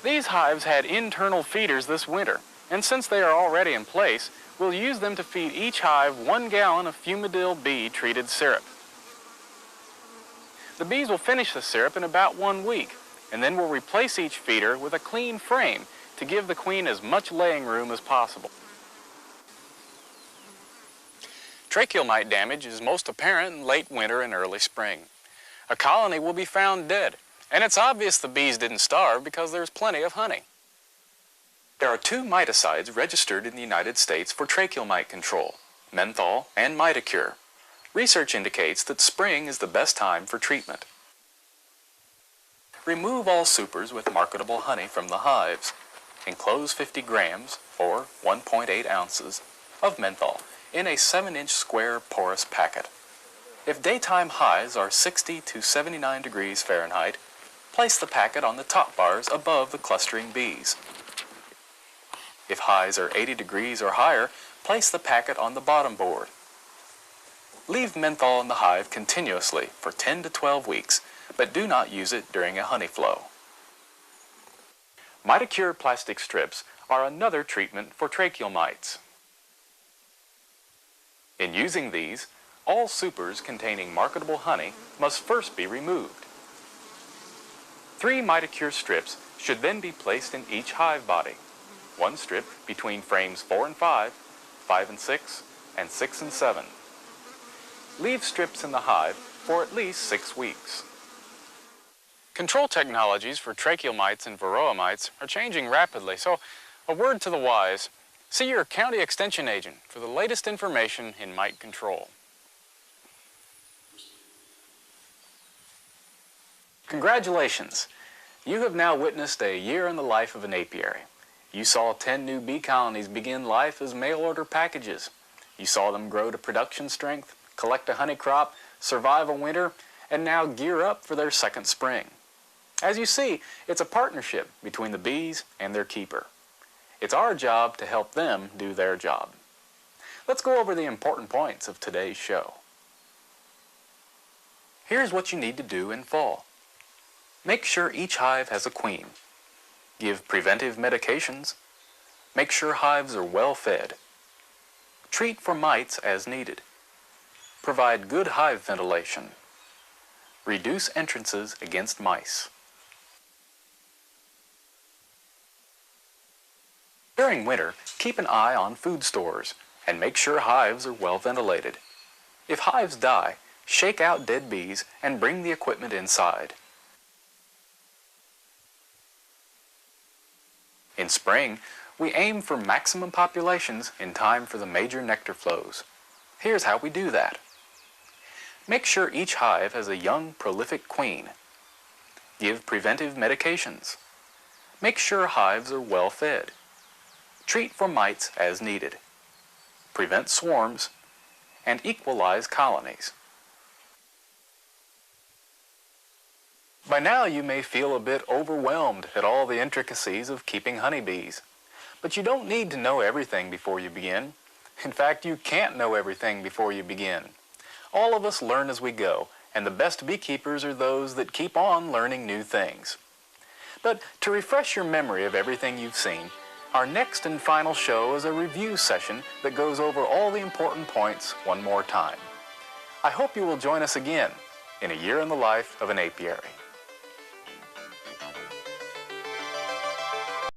These hives had internal feeders this winter, and since they are already in place, we'll use them to feed each hive 1 gallon of Fumidil bee-treated syrup. The bees will finish the syrup in about 1 week, and then we'll replace each feeder with a clean frame to give the queen as much laying room as possible. Tracheal mite damage is most apparent in late winter and early spring. A colony will be found dead, and it's obvious the bees didn't starve because there's plenty of honey. There are 2 miticides registered in the United States for tracheal mite control, menthol and Mitacure. Research indicates that spring is the best time for treatment. Remove all supers with marketable honey from the hives. Enclose 50 grams, or 1.8 ounces, of menthol in a 7-inch square porous packet. If daytime highs are 60 to 79 degrees Fahrenheit, place the packet on the top bars above the clustering bees. If highs are 80 degrees or higher, place the packet on the bottom board. Leave menthol in the hive continuously for 10 to 12 weeks, but do not use it during a honey flow. Mitacure plastic strips are another treatment for tracheal mites. In using these, all supers containing marketable honey must first be removed. 3 Mitacure strips should then be placed in each hive body. 1 strip between frames 4 and 5, 5 and 6, and 6 and 7. Leave strips in the hive for at least 6 weeks. Control technologies for tracheal mites and varroa mites are changing rapidly, so a word to the wise: see your county extension agent for the latest information in mite control. Congratulations! You have now witnessed a year in the life of an apiary. You saw 10 new bee colonies begin life as mail order packages. You saw them grow to production strength, collect a honey crop, survive a winter, and now gear up for their second spring. As you see, it's a partnership between the bees and their keeper. It's our job to help them do their job. Let's go over the important points of today's show. Here's what you need to do in fall. Make sure each hive has a queen. Give preventive medications. Make sure hives are well fed. Treat for mites as needed. Provide good hive ventilation. Reduce entrances against mice. During winter, keep an eye on food stores and make sure hives are well ventilated. If hives die, shake out dead bees and bring the equipment inside. In spring, we aim for maximum populations in time for the major nectar flows. Here's how we do that. Make sure each hive has a young, prolific queen. Give preventive medications. Make sure hives are well fed. Treat for mites as needed. Prevent swarms, and equalize colonies. By now you may feel a bit overwhelmed at all the intricacies of keeping honeybees. But you don't need to know everything before you begin. In fact, you can't know everything before you begin. All of us learn as we go, and the best beekeepers are those that keep on learning new things. But to refresh your memory of everything you've seen, our next and final show is a review session that goes over all the important points one more time. I hope you will join us again in A Year in the Life of an Apiary.